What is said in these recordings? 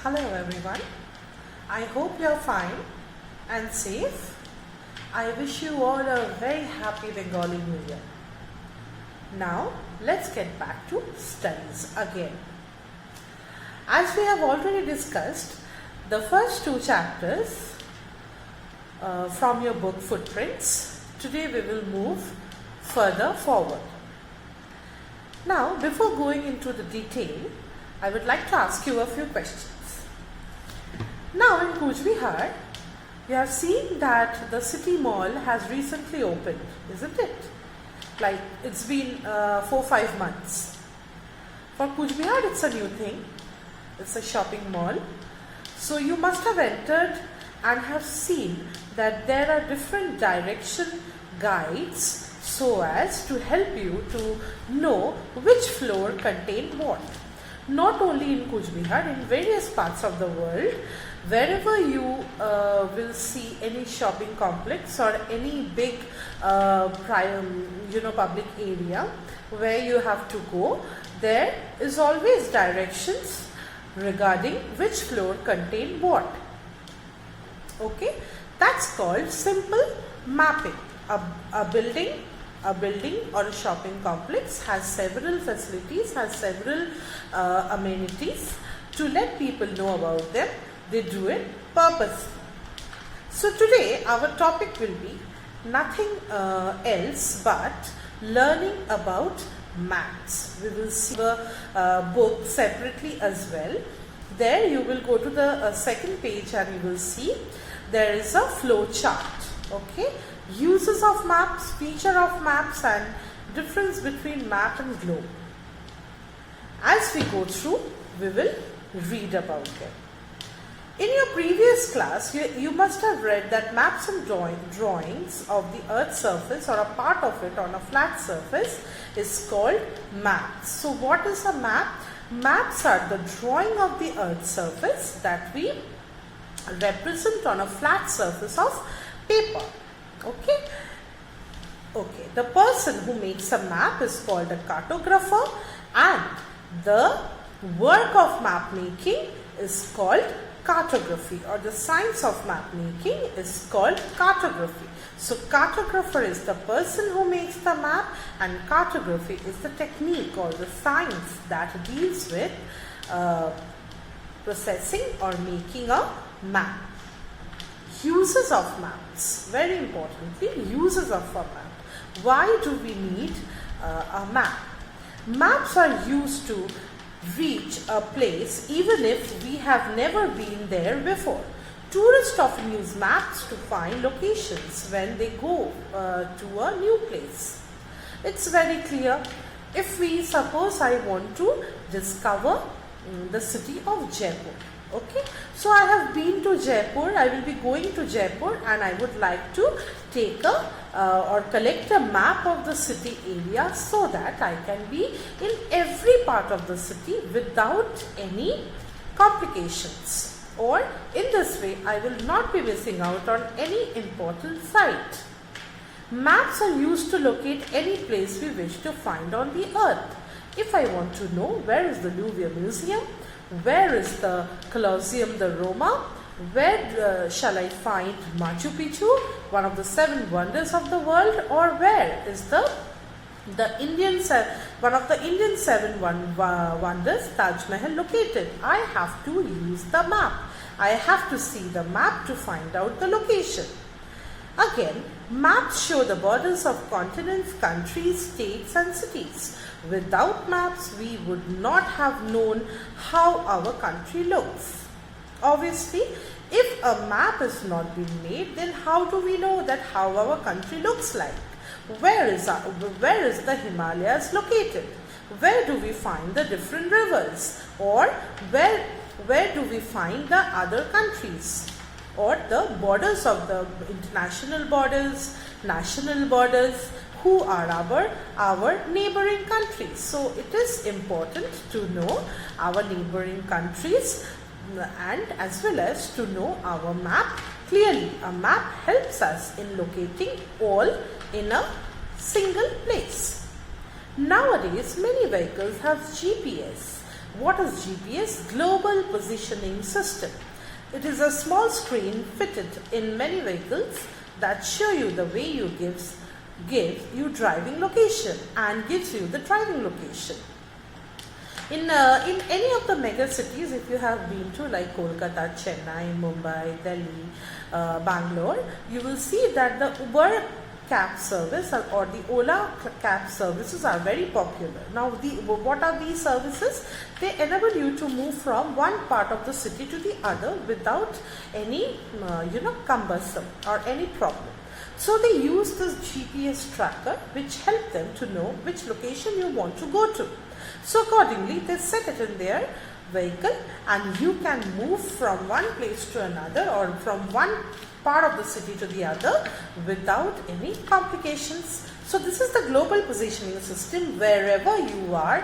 Hello everyone. I hope you are fine and safe. I wish you all a very happy Bengali New Year. Now let's get back to studies again. As we have already discussed the first two chapters from your book Footprints, today we will move further forward. Now, before going into the detail, I would like to ask you a few questions. Now in Coach Bihar, you have seen that the city mall has recently opened, isn't it? Like it's been 4-5 months. For Coach Bihar, it's a new thing. It's a shopping mall. So you must have entered and have seen that there are different direction guides so as to help you to know which floor contained what. Not only in Coach Bihar, in various parts of the world, wherever you will see any shopping complex or any big public area where you have to go, there is always directions regarding which floor contain what. Okay, that's called simple mapping. A building or a shopping complex has several facilities, has several amenities. To let people know about them, they do it purposely. So today our topic will be nothing else but learning about maps. We will see the book separately as well. There you will go to the second page and you will see there is a flow chart. Okay, uses of maps, feature of maps, and difference between map and globe. As we go through, we will read about them. In your previous class, you must have read that maps and drawings of the earth's surface or a part of it on a flat surface is called maps. So what is a map? Maps are the drawing of the earth's surface that we represent on a flat surface of paper. Okay. The person who makes a map is called a cartographer, and the work of map making is called cartography, or the science of map making is called cartography. So cartographer is the person who makes the map, and cartography is the technique or the science that deals with processing or making a map. Uses of maps, very importantly, uses of a map. Why do we need a map? Maps are used to reach a place even if we have never been there before. Tourists often use maps to find locations when they go to a new place. It's very clear. If we suppose I want to discover the city of Jaipur. Okay, so I have been to Jaipur, I will be going to Jaipur, and I would like to take or collect a map of the city area so that I can be in every part of the city without any complications. Or in this way, I will not be missing out on any important site. Maps are used to locate any place we wish to find on the earth. If I want to know where is the Louvre Museum, where is the Colosseum de Roma, where shall I find Machu Picchu, one of the 7 wonders of the world, or where is one of the Indian 7 wonders, Taj Mahal, located? I have to use the map. I have to see the map to find out the location. Again, maps show the borders of continents, countries, states, and cities. Without maps, we would not have known how our country looks. Obviously, if a map is not being made, then how do we know that how our country looks like? Where is the Himalayas located? Where do we find the different rivers? Or where do we find the other countries? Or the borders of the international borders, national borders, who are our neighboring countries. So it is important to know our neighboring countries and as well as to know our map clearly. A map helps us in locating all in a single place. Nowadays, many vehicles have GPS. What is GPS? Global Positioning System. It is a small screen fitted in many vehicles that show you the way you gives you driving location and gives you the driving location. In any of the mega cities, if you have been to like Kolkata, Chennai, Mumbai, Delhi, Bangalore, you will see that the Uber cab service or the Ola cab services are very popular. Now, what are these services? They enable you to move from one part of the city to the other without any, cumbersome or any problem. So they use this GPS tracker which help them to know which location you want to go to. So accordingly, they set it in their vehicle and you can move from one place to another or from one part of the city to the other without any complications. So this is the global positioning system. Wherever you are,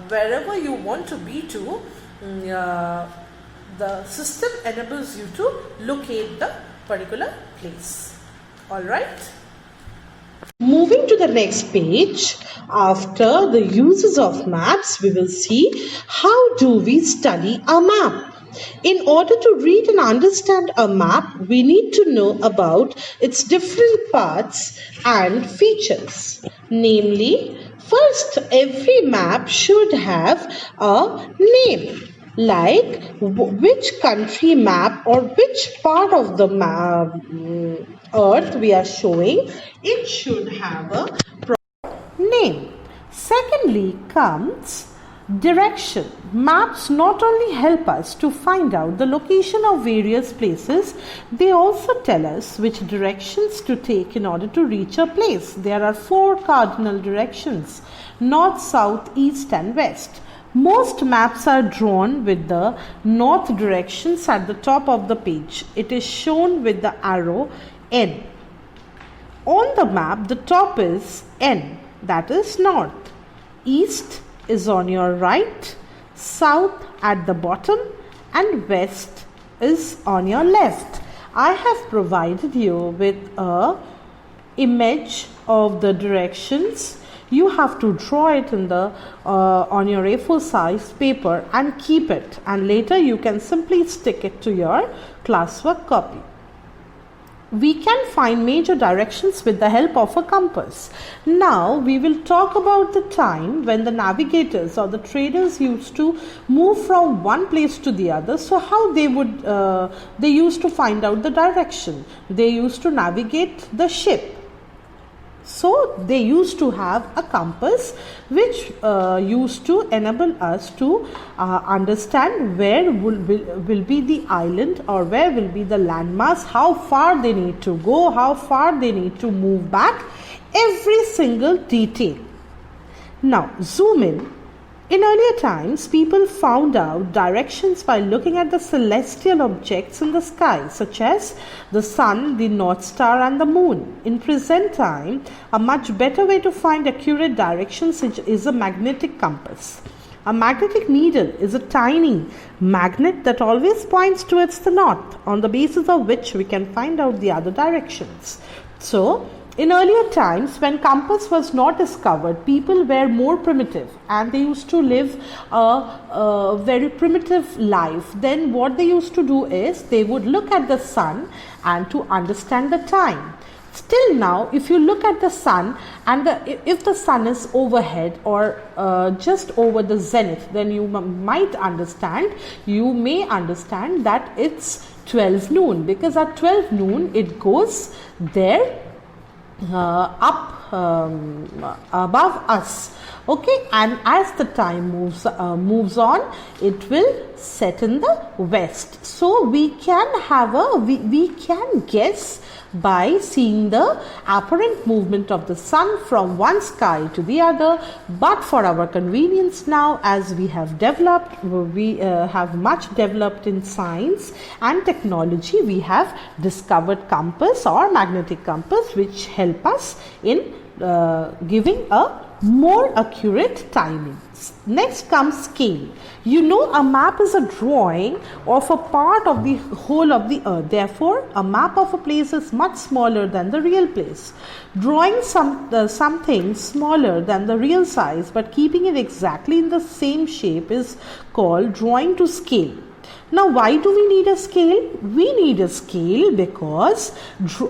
wherever you want to be to, the system enables you to locate the particular place. Alright. Moving to the next page, after the uses of maps, we will see how do we study a map. In order to read and understand a map, we need to know about its different parts and features. Namely, first, every map should have a name. Like which country map or which part of the map, earth we are showing, it should have a proper name. Secondly comes direction. Maps not only help us to find out the location of various places, they also tell us which directions to take in order to reach a place. There are 4 cardinal directions: north, south, east and west. Most maps are drawn with the north directions at the top of the page. It is shown with the arrow N. On the map, the top is N, that is north. East is on your right, south at the bottom, and west is on your left. I have provided you with a image of the directions. You have to draw it in the on your A4 size paper and keep it, and later you can simply stick it to your classwork copy. We can find major directions with the help of a compass. Now we will talk about the time when the navigators or the traders used to move from one place to the other. So how they used to find out the direction. They used to navigate the ship. So they used to have a compass which used to enable us to understand where will be the island or where will be the landmass, how far they need to go, how far they need to move back, every single detail. Now zoom in. In earlier times, people found out directions by looking at the celestial objects in the sky, such as the sun, the North Star and the moon. In present time, a much better way to find accurate directions is a magnetic compass. A magnetic needle is a tiny magnet that always points towards the north, on the basis of which we can find out the other directions. So, in earlier times, when compass was not discovered, people were more primitive and they used to live a very primitive life. Then what they used to do is they would look at the sun and to understand the time. Still now, if you look at the sun and if the sun is overhead or just over the zenith, then you may understand that it's 12 noon, because at 12 noon it goes there up above us. Okay, and as the time moves on, it will set in the west. So we can guess by seeing the apparent movement of the sun from one sky to the other. But for our convenience now, as we have developed, we have much developed in science and technology, we have discovered compass or magnetic compass which help us in giving a more accurate timing. Next comes scale. You know, a map is a drawing of a part of the whole of the earth. Therefore, a map of a place is much smaller than the real place. Drawing something smaller than the real size but keeping it exactly in the same shape is called drawing to scale. Now, why do we need a scale? We need a scale because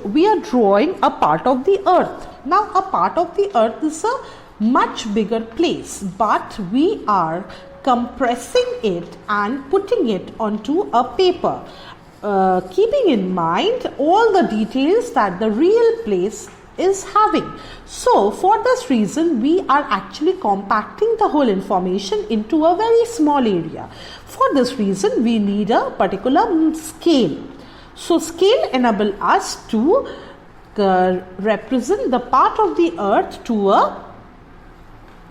we are drawing a part of the earth. Now, a part of the earth is a much bigger place, but we are compressing it and putting it onto a paper, keeping in mind all the details that the real place is having. So for this reason, we are actually compacting the whole information into a very small area. For this reason, we need a particular scale. So scale enables us to represent the part of the earth to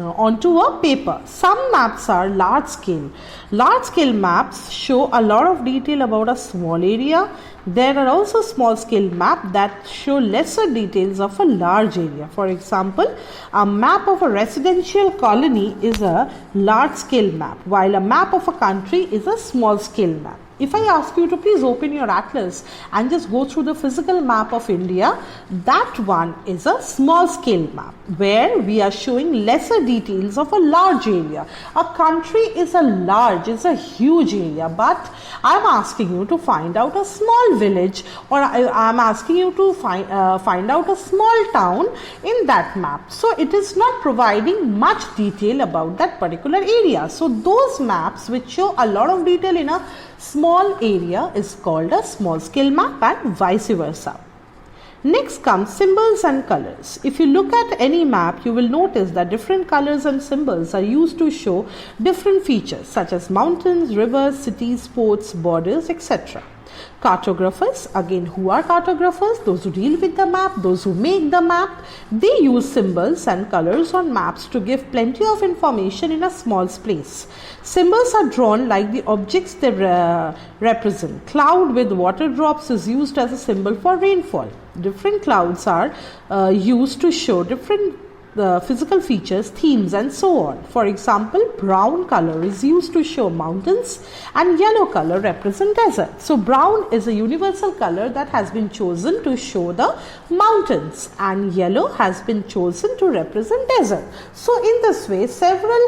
onto a paper. Some maps are large scale. Large scale maps show a lot of detail about a small area. There are also small scale maps that show lesser details of a large area. For example, a map of a residential colony is a large scale map, while a map of a country is a small scale map. If I ask you to please open your atlas and just go through the physical map of India, that one is a small scale map where we are showing lesser details of a large area. A country is a huge area, but I am asking you to find out a small village, or I am asking you to find out a small town in that map. So it is not providing much detail about that particular area. So those maps which show a lot of detail in a small area is called a small scale map, and vice versa. Next comes symbols and colors. If you look at any map, you will notice that different colors and symbols are used to show different features such as mountains, rivers, cities, ports, borders, etc. Cartographers, again, who are cartographers? Those who deal with the map, those who make the map. They use symbols and colors on maps to give plenty of information in a small space. Symbols are drawn like the objects they represent. Cloud with water drops is used as a symbol for rainfall. Different clouds are used to show different physical features, themes, and so on. For example, brown color is used to show mountains and yellow color represent desert. So brown is a universal color that has been chosen to show the mountains, and yellow has been chosen to represent desert. So in this way, several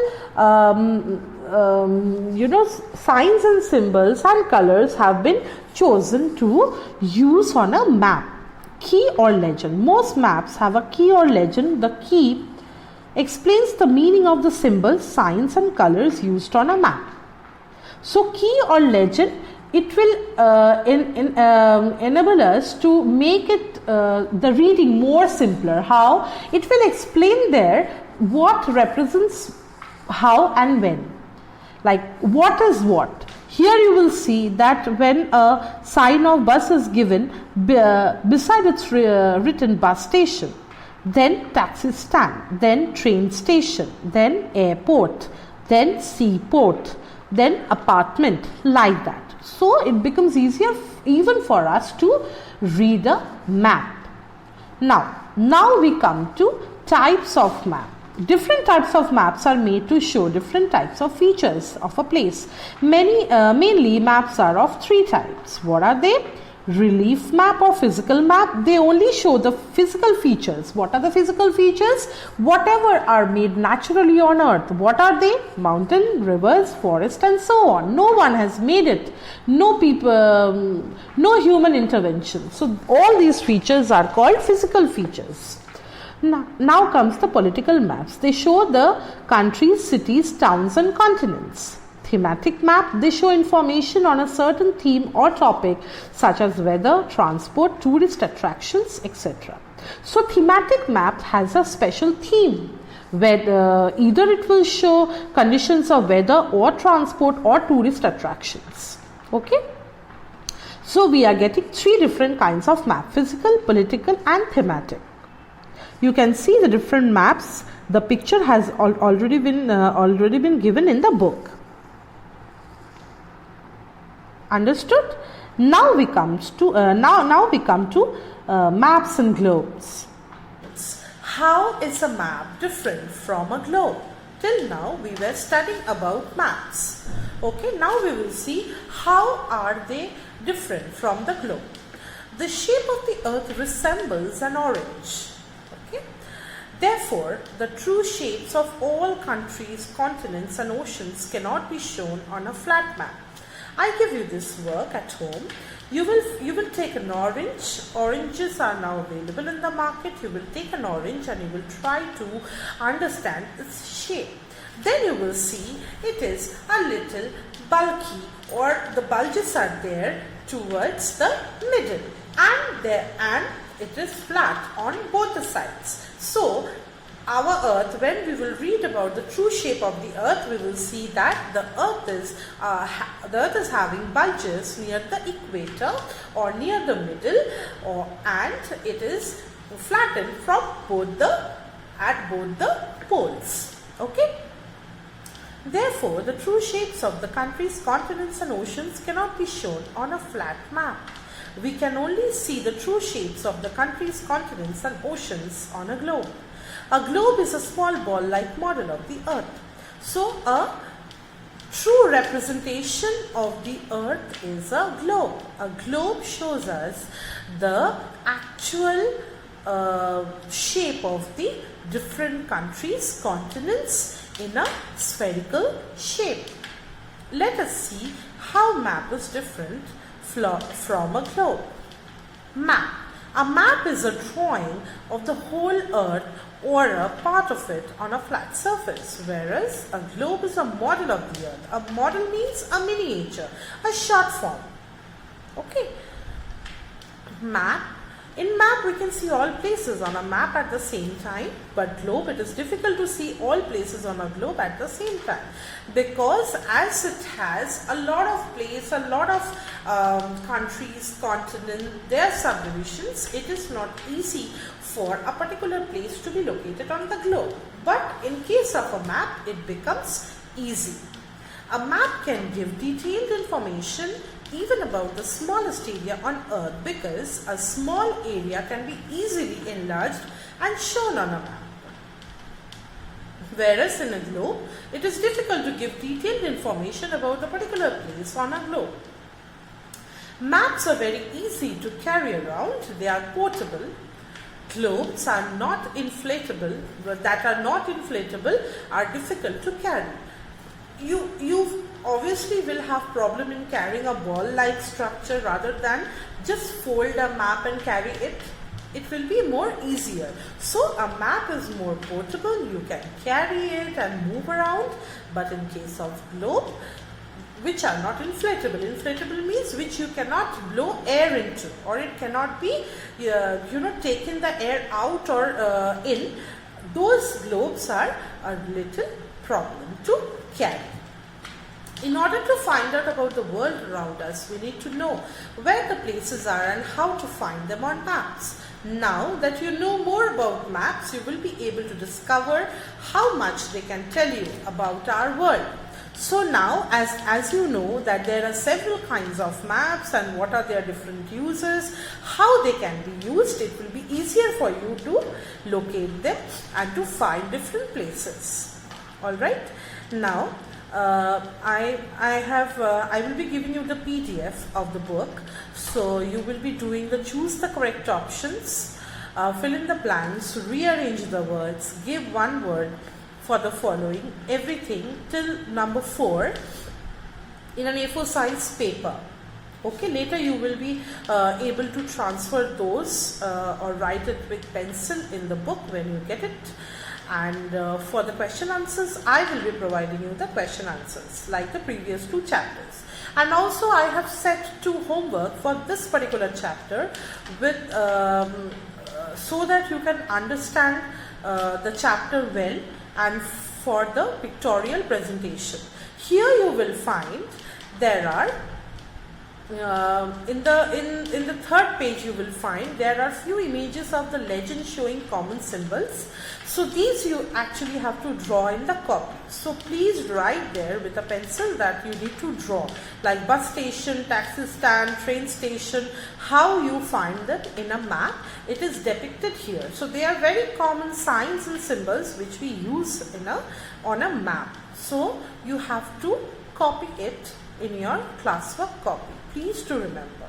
signs and symbols and colors have been chosen to use on a map. Key or legend. Most maps have a key or legend. The key explains the meaning of the symbols, signs, and colors used on a map. So key or legend, it will enable us to make it the reading more simpler. How? It will explain there what represents how and when. Like what is what. Here you will see that when a sign of bus is given, beside it's written bus station, then taxi stand, then train station, then airport, then seaport, then apartment, like that. So it becomes easier even for us to read a map. Now we come to types of map. Different types of maps are made to show different types of features of a place. Mainly maps are of three types. What are they? Relief map or physical map. They only show the physical features. What are the physical features? Whatever are made naturally on earth. What are they? Mountain, rivers, forest, and so on. No one has made it. No people, no human intervention. So all these features are called physical features. Now comes the political maps. They show the countries, cities, towns, and continents. Thematic map, they show information on a certain theme or topic such as weather, transport, tourist attractions, etc. So thematic map has a special theme where either it will show conditions of weather or transport or tourist attractions. Okay. So we are getting three different kinds of map: physical, political, and thematic. You can see the different maps. The picture has already been given in the book. Understood? Now we come to maps and globes. how is a map different from a globe? Till now we were studying about maps. Okay, now we will see how are they different from the globe. The shape of the earth resembles an orange. Okay. Therefore, the true shapes of all countries, continents and oceans cannot be shown on a flat map. I give you this work at home. You will take an orange. Oranges are now available in the market. You will take an orange and you will try to understand its shape. Then you will see it is a little bulky, or the bulges are there towards the middle, and it is flat on both the sides. So our earth, when we will read about the true shape of the earth, we will see that the earth is having bulges near the equator or near the middle, and it is flattened from at both the poles. Okay. Therefore, the true shapes of the countries, continents and oceans cannot be shown on a flat map. We can only see the true shapes of the countries, continents and oceans on a globe. A globe is a small ball-like model of the earth. So, a true representation of the earth is a globe. A globe shows us the actual shape of the different countries, continents in a spherical shape. Let us see how map is different from a globe. Map. A map is a drawing of the whole earth or a part of it on a flat surface, whereas a globe is a model of the earth. A model means a miniature, a short form. Okay. Map. In map we can see all places on a map at the same time, but globe, it is difficult to see all places on a globe at the same time, because as it has a lot of place, a lot of countries, continents, their subdivisions, it is not easy for a particular place to be located on the globe. But in case of a map, it becomes easy. A map can give detailed information even about the smallest area on earth, because a small area can be easily enlarged and shown on a map. Whereas in a globe, it is difficult to give detailed information about a particular place on a globe. Maps are very easy to carry around. They are portable. Globes are not inflatable, are difficult to carry. You obviously will have problem in carrying a ball-like structure rather than just fold a map and carry it. It will be more easier. So a map is more portable. You can carry it and move around. But in case of globe, which are not inflatable. Inflatable means which you cannot blow air into, or it cannot be taken the air out or in. Those globes are a little problem to carry. In order to find out about the world around us, we need to know where the places are and how to find them on maps. Now that you know more about maps, you will be able to discover how much they can tell you about our world. So now, as you know that there are several kinds of maps and what are their different uses, how they can be used, it will be easier for you to locate them and to find different places. Alright, now I will be giving you the PDF of the book. So you will be doing the choose the correct options, fill in the blanks, rearrange the words, give one word for the following, everything till number 4 in an A4 size paper. Okay, later you will be able to transfer those or write it with pencil in the book when you get it. And for the question answers, I will be providing you the question answers like the previous 2 chapters. And also I have set 2 homework for this particular chapter with so that you can understand the chapter well and for the pictorial presentation. Here you will find there are in the third page you will find there are few images of the legend showing common symbols. So these you actually have to draw in the copy. So please write there with a pencil that you need to draw, like bus station, taxi stand, train station, how you find that in a map. It is depicted here. So they are very common signs and symbols which we use on a map. So you have to copy it in your classwork copy. Please to remember.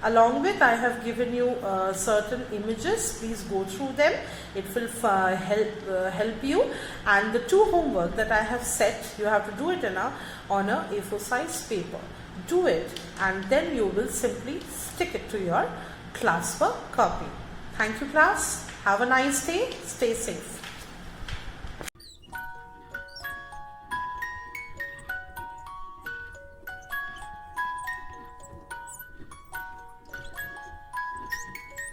Along with, I have given you certain images. Please go through them. It will help you. And the 2 homework that I have set, you have to do it on a A4 size paper. Do it, and then you will simply stick it to your classwork copy. Thank you, class. Have a nice day. Stay safe.